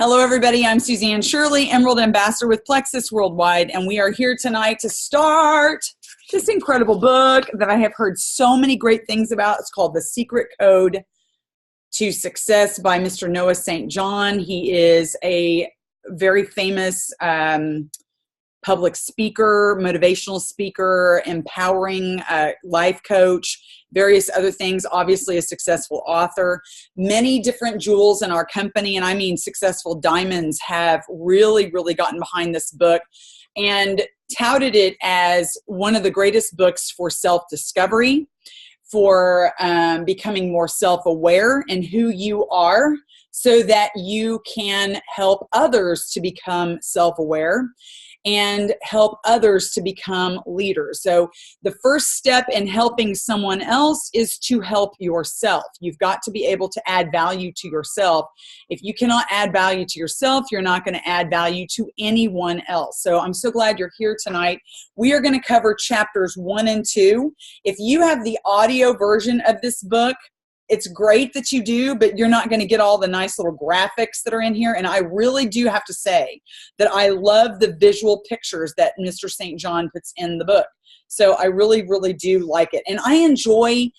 Hello, everybody. I'm Suzanne Shirley, Emerald Ambassador with Plexus Worldwide, and we are here tonight to start this incredible book that I have heard so many great things about. It's called The Secret Code to Success by Mr. Noah St. John. He is a very famous public speaker, motivational speaker, empowering life coach, various other things, obviously a successful author. Many different jewels in our company, and I mean successful diamonds, have really gotten behind this book and touted it as one of the greatest books for self-discovery, for becoming more self-aware in who you are so that you can help others to become self-aware and help others to become leaders. So the first step in helping someone else is to help yourself. You've got to be able to add value to yourself. If you cannot add value to yourself, you're not going to add value to anyone else. So I'm so glad you're here tonight. We are going to cover chapters 1 and 2. If you have the audio version of this book, it's great that you do, but you're not going to get all the nice little graphics that are in here. And I really do have to say that I love the visual pictures that Mr. St. John puts in the book. So I really do like it. And I enjoy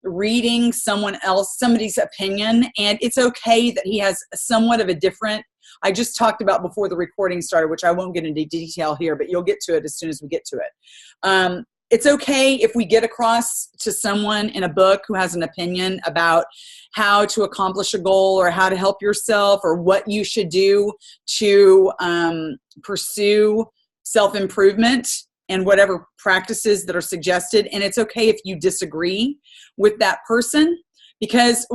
reading somebody's opinion. And it's okay that he has somewhat of a different, I just talked about before the recording started, which I won't get into detail here, but you'll get to it as soon as we get to it. It's okay if we get across to someone in a book who has an opinion about how to accomplish a goal or how to help yourself or what you should do to pursue self-improvement and whatever practices that are suggested. And it's okay if you disagree with that person, because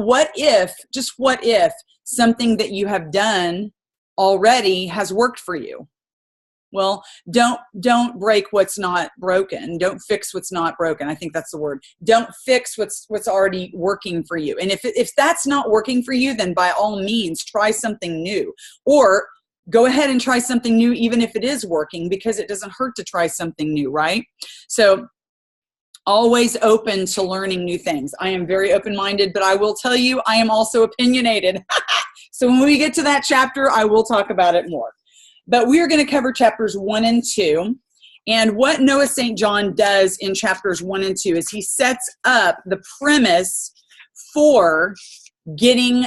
just what if something that you have done already has worked for you? Well, don't break what's not broken. Don't fix what's not broken. I think that's the word. Don't fix what's already working for you. And if that's not working for you, then by all means, try something new. Or go ahead and try something new, even if it is working, because it doesn't hurt to try something new, right? So always open to learning new things. I am very open-minded, but I will tell you, I am also opinionated. So when we get to that chapter, I will talk about it more. But we are going to cover chapters 1 and 2. And what Noah St. John does in chapters 1 and 2 is he sets up the premise for getting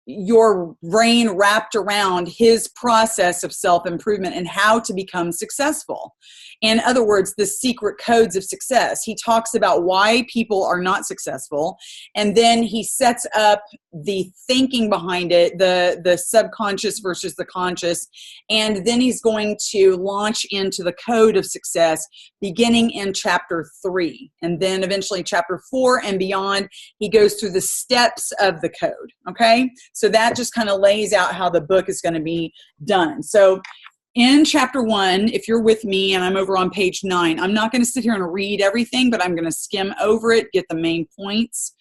your brain wrapped around his process of self-improvement and how to become successful. In other words, the secret codes of success. He talks about why people are not successful, and then he sets up the thinking behind it, the subconscious versus the conscious, and then he's going to launch into the code of success beginning in chapter 3, and then eventually chapter 4 and beyond. He goes through the steps of the code, okay? So that just kind of lays out how the book is going to be done. So in chapter 1, if you're with me and I'm over on page 9, I'm not going to sit here and read everything, but I'm going to skim over it, get the main points.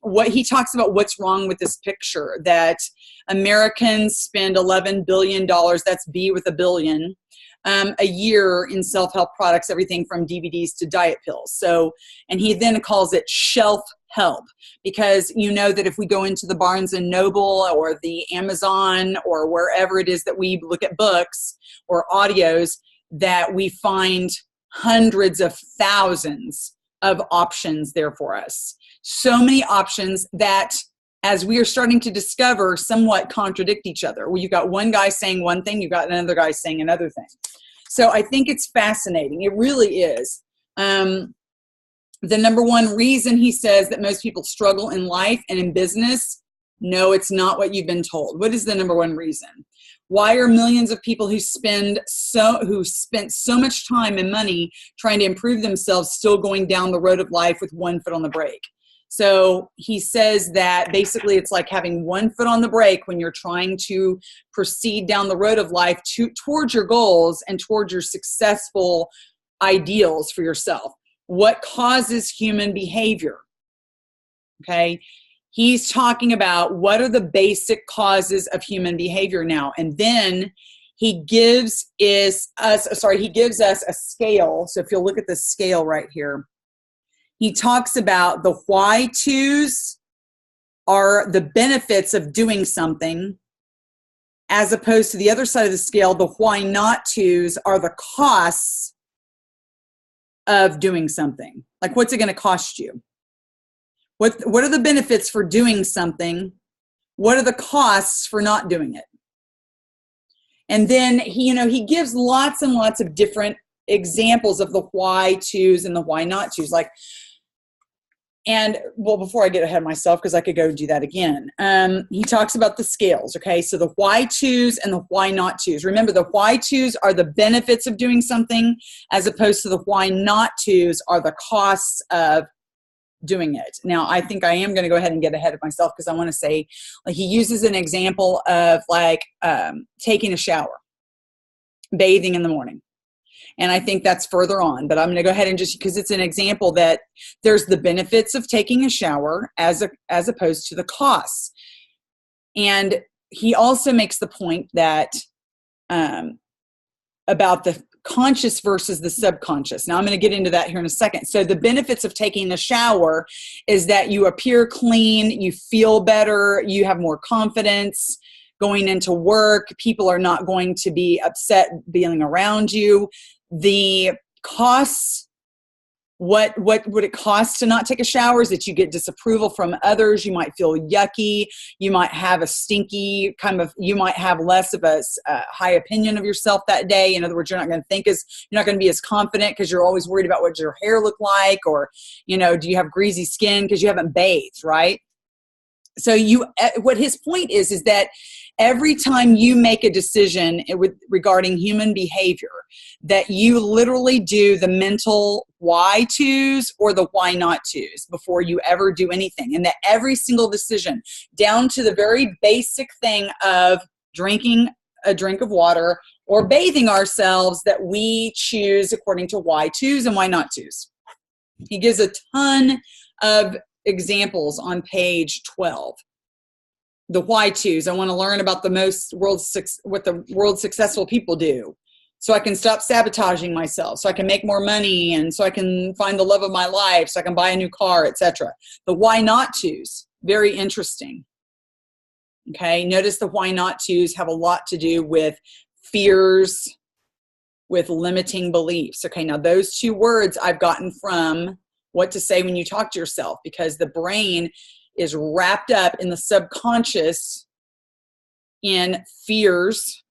What he talks about, what's wrong with this picture, that Americans spend $11 billion, that's B with a billion, a year in self-help products, everything from DVDs to diet pills. So, and he then calls it shelf help, because you know that if we go into the Barnes and Noble or the Amazon or wherever it is that we look at books or audios, that we find hundreds of thousands of options there for us. So many options that, as we are starting to discover, somewhat contradict each other. Well, you've got one guy saying one thing, you've got another guy saying another thing. So I think it's fascinating. It really is. The number one reason he says that most people struggle in life and in business, no, it's not what you've been told. What is the number one reason? Why are millions of people who spent so much time and money trying to improve themselves still going down the road of life with one foot on the brake? So he says that basically it's like having one foot on the brake when you're trying to proceed down the road of life towards your goals and towards your successful ideals for yourself. What causes human behavior? Okay. He's talking about what are the basic causes of human behavior now. And then he gives us a scale. So if you'll look at the scale right here, he talks about the why to's are the benefits of doing something. as opposed to the other side of the scale, the why not tos are the costs of doing something. Like, what's it going to cost you? What are the benefits for doing something? What are the costs for not doing it? And then he gives lots and lots of different examples of the why tos and the why not tos. Before I get ahead of myself, because I could go do that again, he talks about the scales, okay? So the why tos and the why not tos. Remember, the why tos are the benefits of doing something, as opposed to the why not tos are the costs of doing it. Now, I think I am going to go ahead and get ahead of myself, because I want to say, like, he uses an example of taking a shower, bathing in the morning. And I think that's further on, but I'm going to go ahead and just, because it's an example that there's the benefits of taking a shower as opposed to the costs. And he also makes the point that about the conscious versus the subconscious. Now I'm going to get into that here in a second. So the benefits of taking a shower is that you appear clean, you feel better, you have more confidence going into work. People are not going to be upset being around you. The costs, what would it cost to not take a shower is that you get disapproval from others. You might feel yucky. You might have a stinky you might have less of a high opinion of yourself that day. In other words, you're not going to be as confident because you're always worried about what your hair look like, or, do you have greasy skin because you haven't bathed, right? So what his point is that every time you make a decision regarding human behavior, that you literally do the mental why tos or the why not tos before you ever do anything. And that every single decision, down to the very basic thing of drinking a drink of water or bathing ourselves, that we choose according to why tos and why not tos. He gives a ton of examples on page 12. The why tos. I want to learn about what the world's successful people do, so I can stop sabotaging myself, so I can make more money, and so I can find the love of my life, so I can buy a new car, etc. The why not tos, very interesting. Okay, notice the why not tos have a lot to do with fears, with limiting beliefs. Okay, now those two words I've gotten from What to Say When You Talk to Yourself, because the brain is wrapped up in the subconscious in fears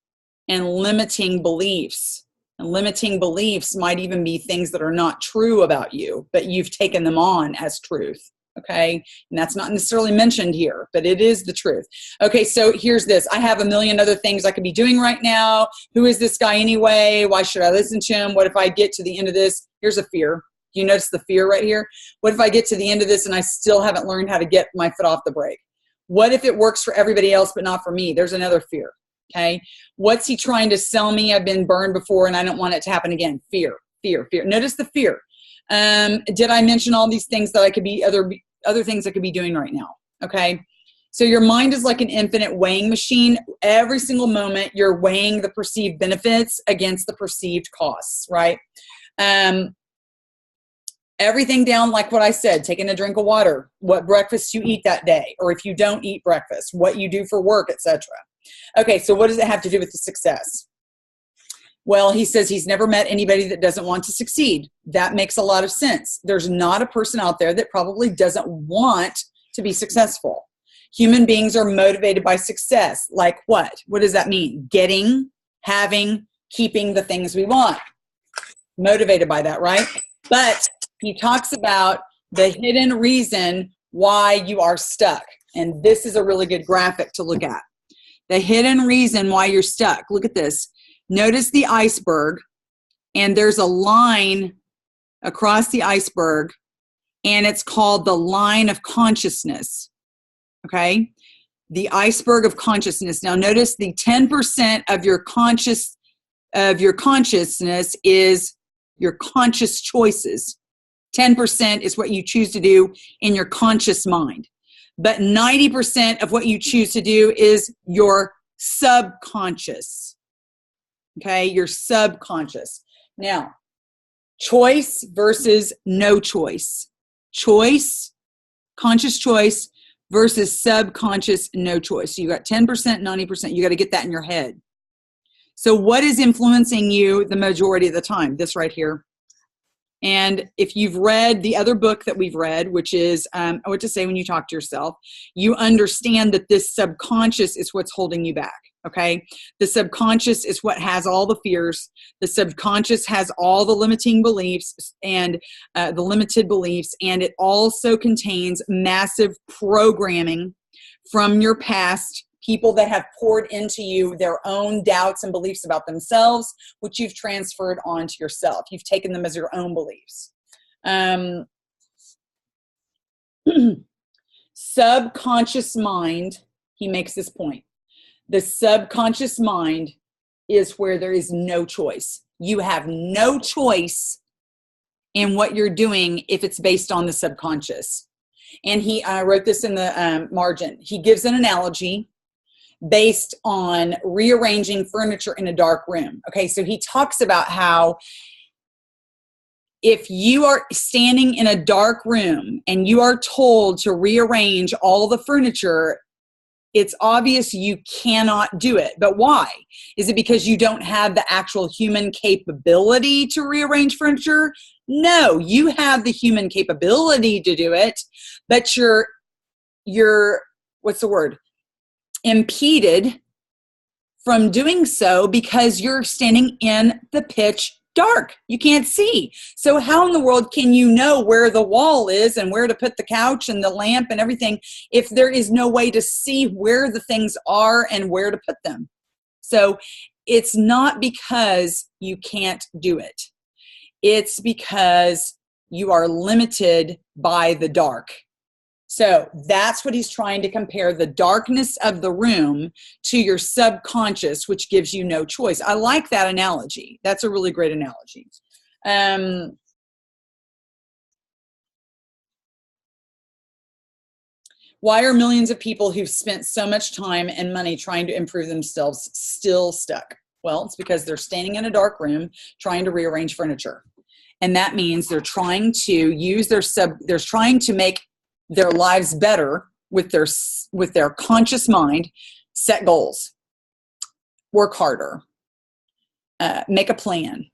and limiting beliefs. And limiting beliefs might even be things that are not true about you, but you've taken them on as truth. Okay, and that's not necessarily mentioned here, but it is the truth. Okay, so here's this. I have a million other things I could be doing right now. Who is this guy anyway? Why should I listen to him? What if I get to the end of this? Here's a fear. You notice the fear right here? What if I get to the end of this and I still haven't learned how to get my foot off the brake? What if it works for everybody else but not for me? There's another fear. Okay, what's he trying to sell me? I've been burned before and I don't want it to happen again. Fear, fear, fear. Notice the fear. Did I mention all these things that I could be other things I could be doing right now? Okay, so your mind is like an infinite weighing machine. Every single moment you're weighing the perceived benefits against the perceived costs, right? Everything down, like what I said, taking a drink of water, what breakfast you eat that day, or if you don't eat breakfast, what you do for work, etc. Okay, so what does it have to do with the success? Well, he says he's never met anybody that doesn't want to succeed. That makes a lot of sense. There's not a person out there that probably doesn't want to be successful. Human beings are motivated by success. Like what? What does that mean? Getting, having, keeping the things we want. Motivated by that, right? But he talks about the hidden reason why you are stuck. And this is a really good graphic to look at. The hidden reason why you're stuck. Look at this. Notice the iceberg, and there's a line across the iceberg, and it's called the line of consciousness. Okay? The iceberg of consciousness. Now notice the 10% of your consciousness is your conscious choices. 10% is what you choose to do in your conscious mind. But 90% of what you choose to do is your subconscious. Okay, your subconscious. Now, choice versus no choice. Choice, conscious choice versus subconscious no choice. So you got 10%, 90%. You got to get that in your head. So what is influencing you the majority of the time? This right here. And if you've read the other book that we've read, which is What to Say When You Talk to Yourself, you understand that this subconscious is what's holding you back, okay? The subconscious is what has all the fears. The subconscious has all the limiting beliefs and the limited beliefs, and it also contains massive programming from your past, people that have poured into you their own doubts and beliefs about themselves, which you've transferred onto yourself. You've taken them as your own beliefs. Subconscious mind, he makes this point. The subconscious mind is where there is no choice. You have no choice in what you're doing if it's based on the subconscious. And he wrote this in the margin. He gives an analogy based on rearranging furniture in a dark room. Okay, so he talks about how if you are standing in a dark room and you are told to rearrange all the furniture, it's obvious you cannot do it. But why? Is it because you don't have the actual human capability to rearrange furniture? No, you have the human capability to do it, but you're what's the word? Impeded from doing so because you're standing in the pitch dark. You can't see. So how in the world can you know where the wall is and where to put the couch and the lamp and everything if there is no way to see where the things are and where to put them? So it's not because you can't do it. It's because you are limited by the dark. So that's what he's trying to compare, the darkness of the room to your subconscious, which gives you no choice. I like that analogy. That's a really great analogy. Why are millions of people who've spent so much time and money trying to improve themselves still stuck? Well, it's because they're standing in a dark room trying to rearrange furniture. And that means they're trying to use they're trying to make their lives better with their conscious mind, set goals, work harder, make a plan,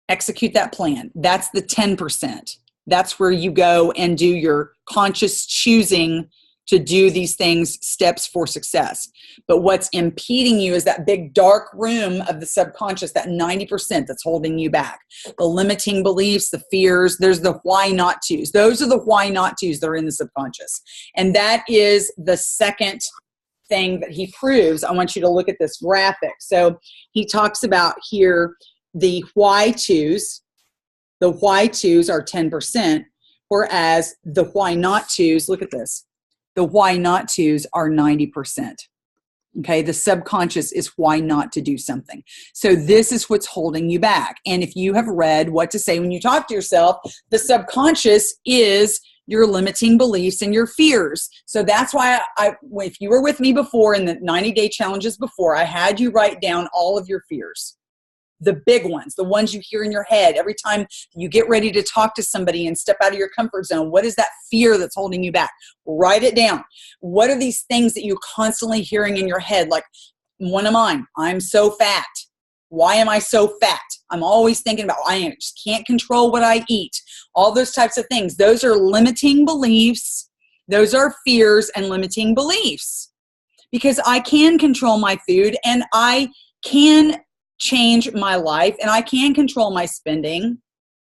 execute that plan. That's the 10%. That's where you go and do your conscious choosing to do these things, steps for success. But what's impeding you is that big dark room of the subconscious, that 90% that's holding you back. The limiting beliefs, the fears, there's the why not tos. Those are the why not tos that are in the subconscious. And that is the second thing that he proves. I want you to look at this graphic. So he talks about here the why tos. The why tos are 10%, whereas the why not tos, look at this. The why not tos are 90%. Okay, the subconscious is why not to do something. So this is what's holding you back. And if you have read What to Say When You Talk to Yourself, the subconscious is your limiting beliefs and your fears. So that's why if you were with me before in the 90-day challenges before, I had you write down all of your fears. The big ones, the ones you hear in your head every time you get ready to talk to somebody and step out of your comfort zone. What is that fear that's holding you back? Write it down. What are these things that you're constantly hearing in your head? Like one of mine, I'm so fat. Why am I so fat? I'm always thinking about, I just can't control what I eat. All those types of things. Those are limiting beliefs. Those are fears and limiting beliefs. Because I can control my food and I can change my life and I can control my spending,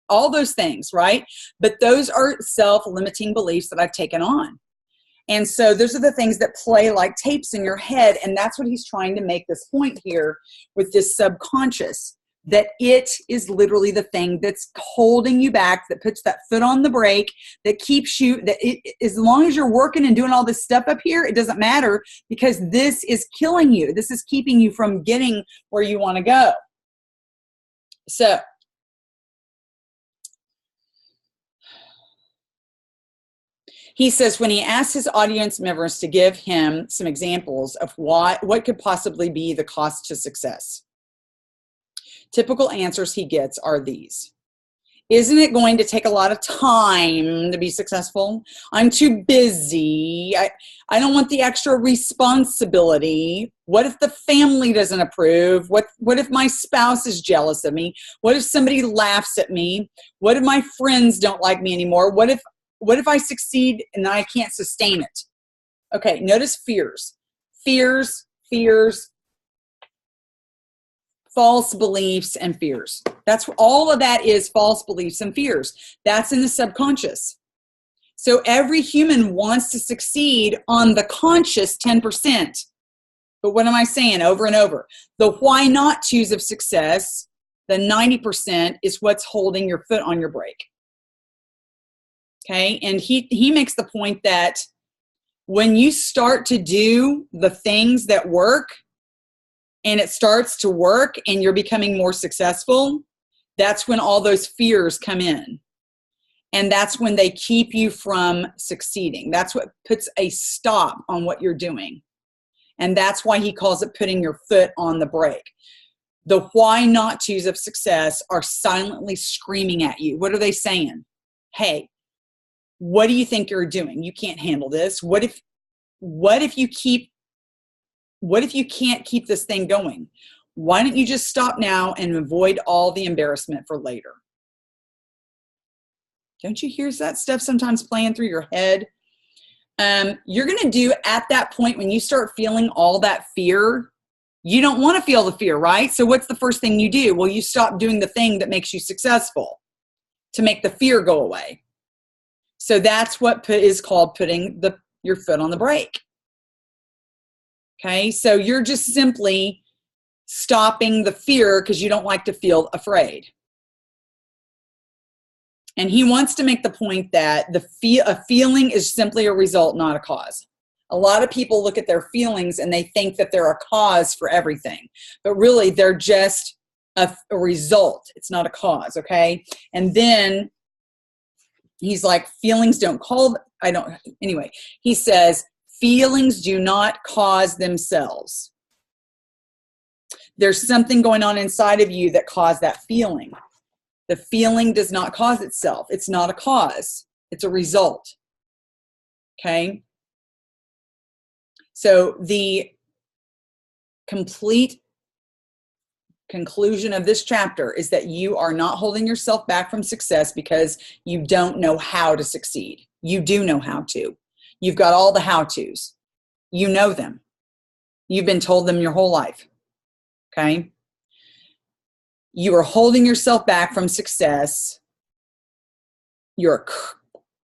all those things, right? But those are self-limiting beliefs that I've taken on. And so those are the things that play like tapes in your head. And that's what he's trying to make this point here with this subconscious, that it is literally the thing that's holding you back, that puts that foot on the brake, that keeps you, as long as you're working and doing all this stuff up here, it doesn't matter because this is killing you. This is keeping you from getting where you want to go. So, he says when he asked his audience members to give him some examples of what could possibly be the cost to success, typical answers he gets are these. Isn't it going to take a lot of time to be successful? I'm too busy. I don't want the extra responsibility. What if the family doesn't approve? What if my spouse is jealous of me? What if somebody laughs at me? What if my friends don't like me anymore? What if I succeed and I can't sustain it? Okay, notice fears. Fears, false beliefs, and fears. That's all of that is, false beliefs and fears. That's in the subconscious. So every human wants to succeed on the conscious 10%. But what am I saying over and over? The why not tos of success, the 90%, is what's holding your foot on your brake. Okay, and he makes the point that when you start to do the things that work, and it starts to work and you're becoming more successful, that's when all those fears come in. And that's when they keep you from succeeding. That's what puts a stop on what you're doing. And that's why he calls it putting your foot on the brake. The why not tos of success are silently screaming at you. What are they saying? Hey, what do you think you're doing? You can't handle this. What if you can't keep this thing going? Why don't you just stop now and avoid all the embarrassment for later? Don't you hear that stuff sometimes playing through your head? You're going to do at that point when you start feeling all that fear. You don't want to feel the fear, right? So what's the first thing you do? Well, you stop doing the thing that makes you successful to make the fear go away. So that's what is called putting your foot on the brake. Okay, so you're just simply stopping the fear because you don't like to feel afraid. And he wants to make the point that a feeling is simply a result, not a cause. A lot of people look at their feelings and they think that they're a cause for everything. But really, they're just a result. It's not a cause, okay? And then he's like, feelings don't call, anyway. He says, feelings do not cause themselves. There's something going on inside of you that caused that feeling. The feeling does not cause itself. It's not a cause. It's a result. Okay? So the complete conclusion of this chapter is that you are not holding yourself back from success because you don't know how to succeed. You do know how to. You've got all the how-tos. You know them. You've been told them your whole life. Okay? You are holding yourself back from success. You're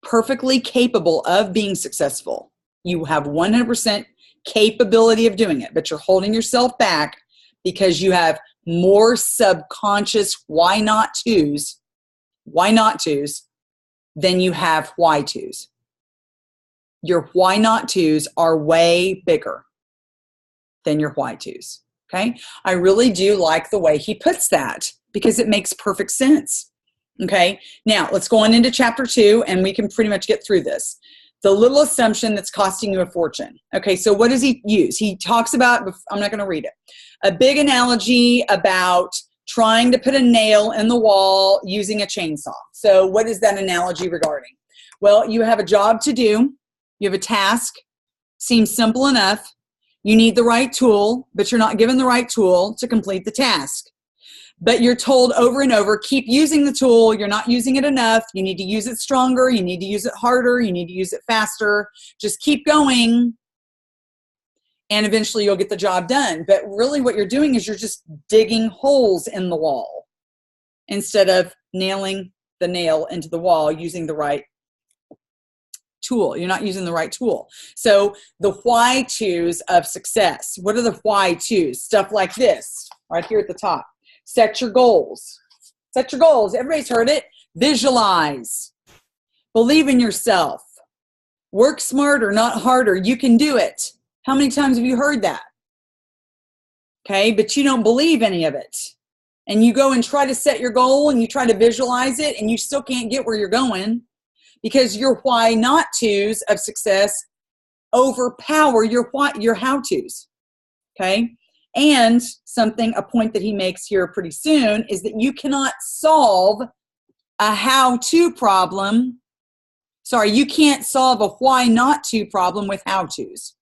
perfectly capable of being successful. You have 100% capability of doing it, but you're holding yourself back because you have more subconscious why not tos than you have why tos. Your why not tos are way bigger than your why tos. Okay? I really do like the way he puts that because it makes perfect sense. Okay? Now, let's go on into chapter 2 and we can pretty much get through this. The little assumption that's costing you a fortune. Okay, so what does he use? He talks about, I'm not going to read it, a big analogy about trying to put a nail in the wall using a chainsaw. So what is that analogy regarding? Well, you have a job to do. You have a task. Seems simple enough. You need the right tool, but you're not given the right tool to complete the task. But you're told over and over, keep using the tool. You're not using it enough. You need to use it stronger. You need to use it harder. You need to use it faster. Just keep going. And eventually you'll get the job done. But really what you're doing is you're just digging holes in the wall instead of nailing the nail into the wall using the right tool. You're not using the right tool. So the why tos of success. What are the why tos? Stuff like this right here at the top. Set your goals. Set your goals. Everybody's heard it. Visualize. Believe in yourself. Work smarter, not harder. You can do it. How many times have you heard that? Okay, but you don't believe any of it. And you go and try to set your goal and you try to visualize it and you still can't get where you're going because your why not tos of success overpower your how tos. Okay? And a point that he makes here pretty soon is that you cannot solve a how-to problem. Sorry, you can't solve a why not to problem with how-tos.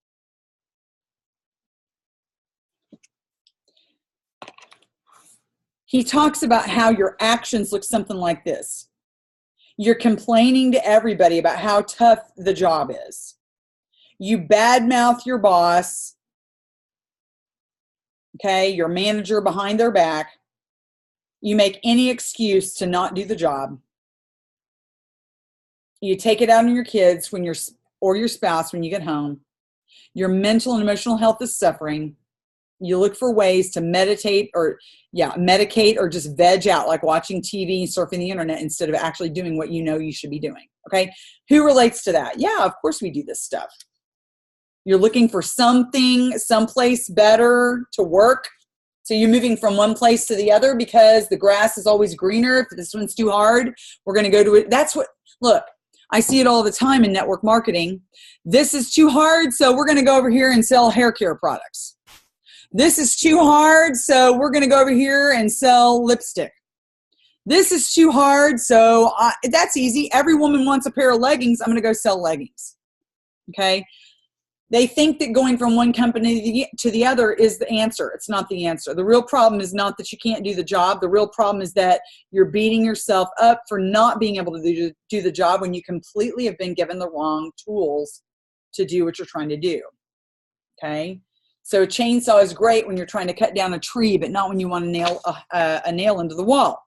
He talks about how your actions look something like this. You're complaining to everybody about how tough the job is. You badmouth your boss, okay, your manager behind their back. You make any excuse to not do the job. You take it out on your kids or your spouse when you get home. Your mental and emotional health is suffering. You look for ways to medicate or just veg out, like watching TV and surfing the internet instead of actually doing what you know you should be doing. Okay. Who relates to that? Yeah, of course we do this stuff. You're looking for something, someplace better to work. So you're moving from one place to the other because the grass is always greener. If this one's too hard, we're going to go to it. Look, I see it all the time in network marketing. This is too hard, so we're going to go over here and sell hair care products. This is too hard, so we're going to go over here and sell lipstick. This is too hard, so that's easy. Every woman wants a pair of leggings. I'm going to go sell leggings. Okay? They think that going from one company to the other is the answer. It's not the answer. The real problem is not that you can't do the job. The real problem is that you're beating yourself up for not being able to do the job when you completely have been given the wrong tools to do what you're trying to do. Okay? So a chainsaw is great when you're trying to cut down a tree, but not when you want to nail a nail into the wall.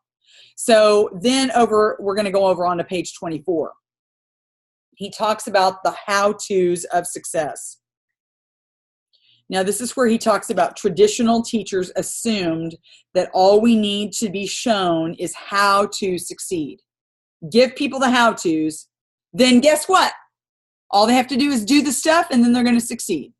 So then we're going to go over onto page 24. He talks about the how-tos of success. Now, this is where he talks about traditional teachers assumed that all we need to be shown is how to succeed. Give people the how-tos, then guess what? All they have to do is do the stuff, and then they're going to succeed.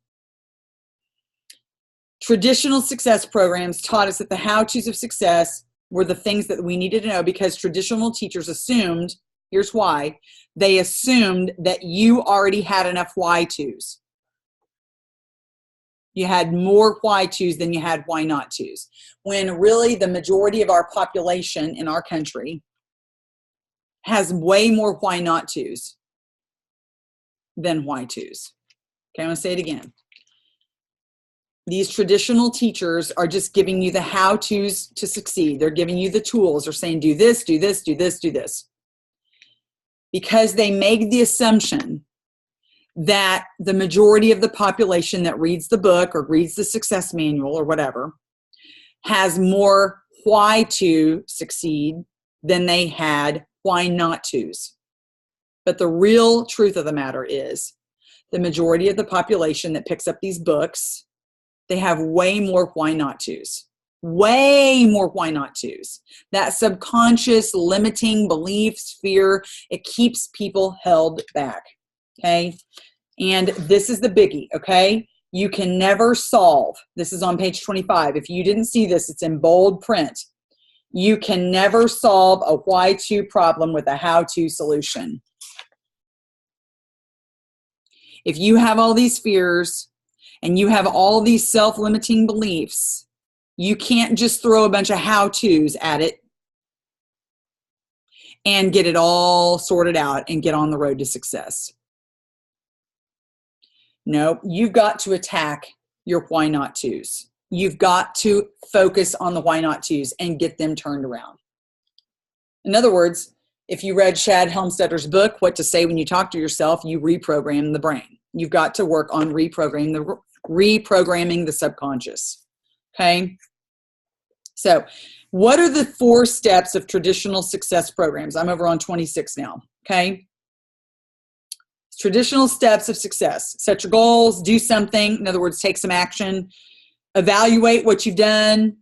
Traditional success programs taught us that the how-tos of success were the things that we needed to know because traditional teachers assumed, here's why, they assumed that you already had enough why-tos. You had more why-tos than you had why-not-tos. When really the majority of our population in our country has way more why-not-tos than why-tos. Okay, I'm going to say it again. These traditional teachers are just giving you the how-tos to succeed. They're giving you the tools. They're saying, do this, do this, do this, do this. Because they make the assumption that the majority of the population that reads the book or reads the success manual or whatever has more why to succeed than they had why not tos. But the real truth of the matter is the majority of the population that picks up these books, they have way more why not tos. Way more why not tos. That subconscious limiting beliefs, fear, it keeps people held back. Okay. And this is the biggie. Okay. You can never solve. This is on page 25. If you didn't see this, it's in bold print. You can never solve a why to problem with a how to solution. If you have all these fears and you have all these self-limiting beliefs, you can't just throw a bunch of how-tos at it and get it all sorted out and get on the road to success. No, you've got to attack your why not tos. You've got to focus on the why not tos and get them turned around. In other words, if you read Shad Helmstetter's book, What to Say When You Talk to Yourself, you reprogram the brain. You've got to work on reprogramming the subconscious. Okay? So, what are the 4 steps of traditional success programs? I'm over on 26 now. Okay? Traditional steps of success. Set your goals, do something. In other words, take some action. Evaluate what you've done.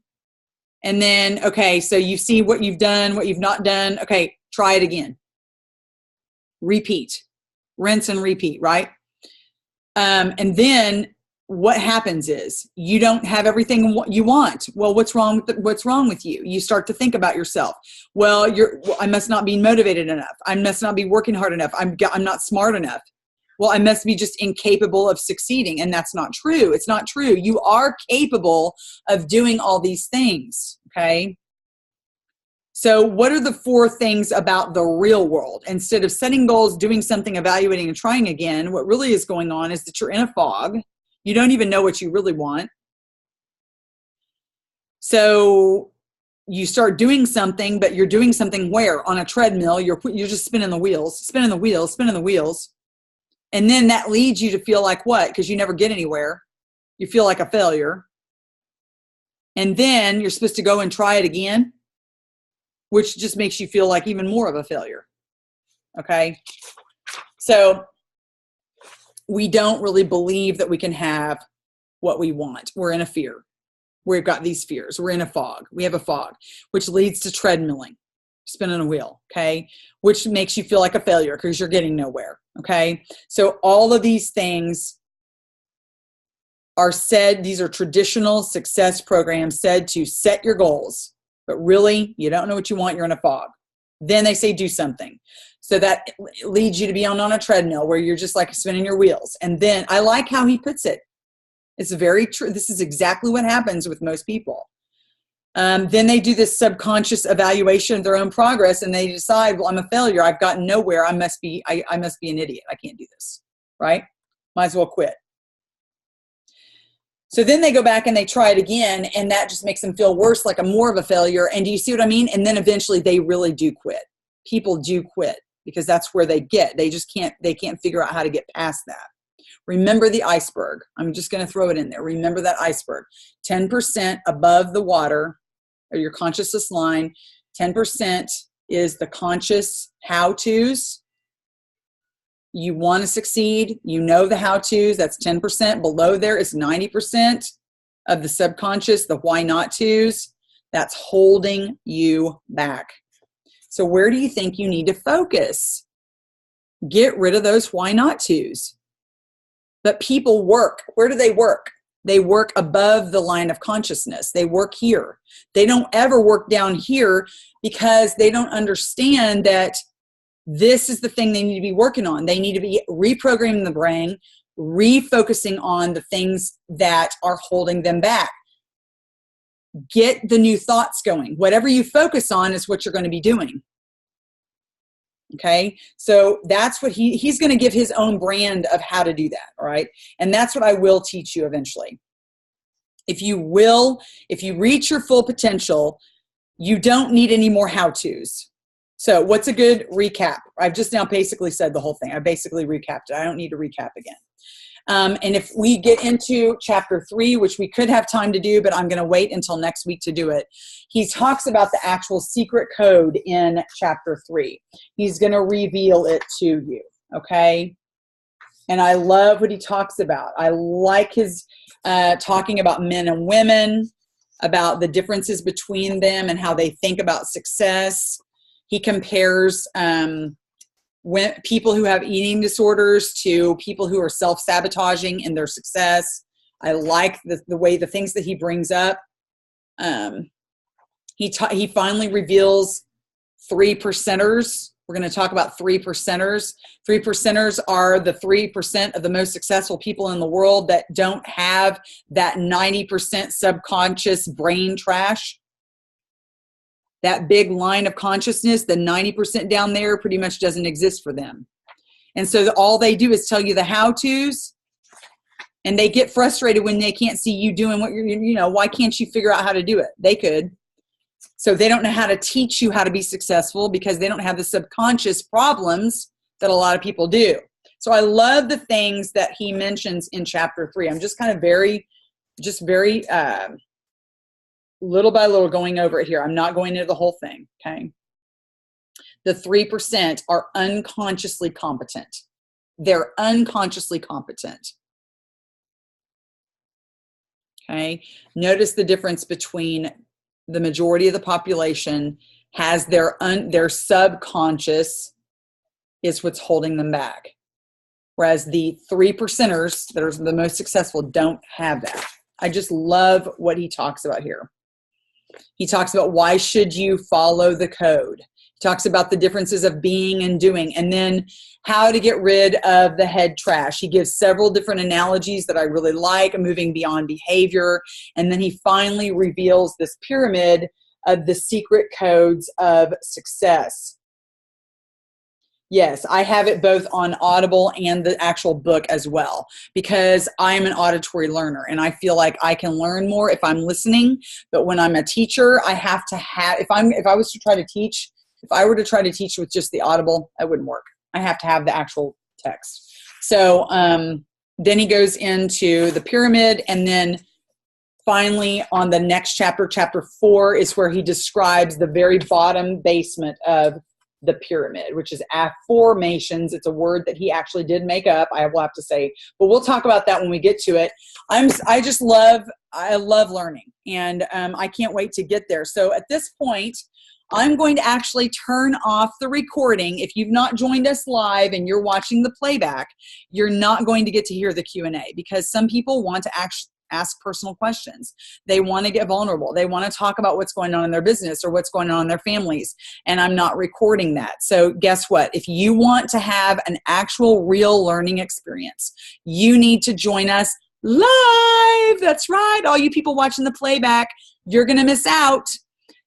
And then, okay, so you see what you've done, what you've not done. Okay, try it again. Repeat. Rinse and repeat, right? And then what happens is you don't have everything you want. Well, what's wrong with you? You start to think about yourself. Well, I must not be motivated enough. I must not be working hard enough. I'm not smart enough. Well, I must be just incapable of succeeding. And that's not true. It's not true. You are capable of doing all these things. Okay. So what are the 4 things about the real world? Instead of setting goals, doing something, evaluating, and trying again, what really is going on is that you're in a fog. You don't even know what you really want. So you start doing something, but you're doing something where? On a treadmill, you're just spinning the wheels. And then that leads you to feel like what? Because you never get anywhere. You feel like a failure. And then you're supposed to go and try it again, which just makes you feel like even more of a failure. Okay? So we don't really believe that we can have what we want. We're in a fear. We've got these fears. We're in a fog. We have a fog, which leads to treadmilling, spinning a wheel, okay? Which makes you feel like a failure because you're getting nowhere, okay? So all of these things are said, these are traditional success programs said to set your goals, but really you don't know what you want, you're in a fog. Then they say do something. So that leads you to be on a treadmill where you're just like spinning your wheels. And then I like how he puts it. It's very true. This is exactly what happens with most people. Then they do this subconscious evaluation of their own progress and they decide, well, I'm a failure. I've gotten nowhere. I must be an idiot. I can't do this, right? Might as well quit. So then they go back and they try it again, and that just makes them feel worse, like more of a failure. And do you see what I mean? And then eventually they really do quit. People do quit because that's where they can't figure out how to get past that. Remember the iceberg. I'm just going to throw it in there. Remember that iceberg. 10% above the water, or your consciousness line, 10% is the conscious how-tos. You want to succeed. You know the how-tos. That's 10%. Below there is 90% of the subconscious, the why not tos. That's holding you back. So where do you think you need to focus? Get rid of those why not tos. But people work. Where do they work? They work above the line of consciousness. They work here. They don't ever work down here because they don't understand that this is the thing they need to be working on. They need to be reprogramming the brain, refocusing on the things that are holding them back. Get the new thoughts going. Whatever you focus on is what you're going to be doing. Okay, so that's what he's going to give his own brand of how to do that, all right? And that's what I will teach you eventually. If you reach your full potential, you don't need any more how-tos. So what's a good recap? I've just now basically said the whole thing. I basically recapped it. I don't need to recap again. And if we get into chapter 3, which we could have time to do, but I'm going to wait until next week to do it. He talks about the actual secret code in chapter 3. He's going to reveal it to you. Okay. And I love what he talks about. I like his talking about men and women, about the differences between them and how they think about success. He compares people who have eating disorders to people who are self-sabotaging in their success. I like the things that he brings up. He finally reveals 3%ers. We're going to talk about 3%ers. 3%ers are the 3% of the most successful people in the world that don't have that 90% subconscious brain trash. That big line of consciousness, the 90% down there pretty much doesn't exist for them. And so all they do is tell you the how-tos, and they get frustrated when they can't see you doing what why can't you figure out how to do it? They could. So they don't know how to teach you how to be successful because they don't have the subconscious problems that a lot of people do. So I love the things that he mentions in chapter 3. I'm just kind of very little by little going over it here. I'm not going into the whole thing, okay? The 3% are unconsciously competent. They're unconsciously competent. Okay? Notice the difference between the majority of the population has their subconscious is what's holding them back. Whereas the 3%ers that are the most successful don't have that. I just love what he talks about here. He talks about why should you follow the code. He talks about the differences of being and doing, and then how to get rid of the head trash. He gives several different analogies that I really like, moving beyond behavior. And then he finally reveals this pyramid of the secret codes of success. Yes, I have it both on Audible and the actual book as well, because I'm an auditory learner and I feel like I can learn more if I'm listening. But when I'm a teacher, I have to have, if I were to try to teach with just the Audible, that wouldn't work. I have to have the actual text. So then he goes into the pyramid, and then finally on the next chapter, chapter 4, is where he describes the very bottom basement of the pyramid, which is affirmations. It's a word that he actually did make up, I will have to say, but we'll talk about that when we get to it. I love learning, and I can't wait to get there. So at this point, I'm going to actually turn off the recording. If you've not joined us live and you're watching the playback, you're not going to get to hear the Q&A, because some people want to actually ask personal questions. They want to get vulnerable. They want to talk about what's going on in their business or what's going on in their families. And I'm not recording that. So guess what? If you want to have an actual real learning experience, you need to join us live. That's right. All you people watching the playback, you're going to miss out.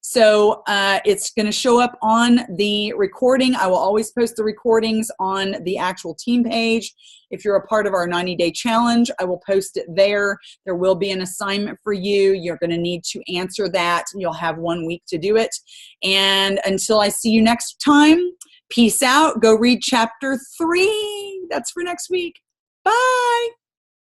So it's going to show up on the recording. I will always post the recordings on the actual team page. If you're a part of our 90-day challenge, I will post it there. There will be an assignment for you. You're going to need to answer that. You'll have 1 week to do it. And until I see you next time, peace out. Go read chapter 3. That's for next week. Bye.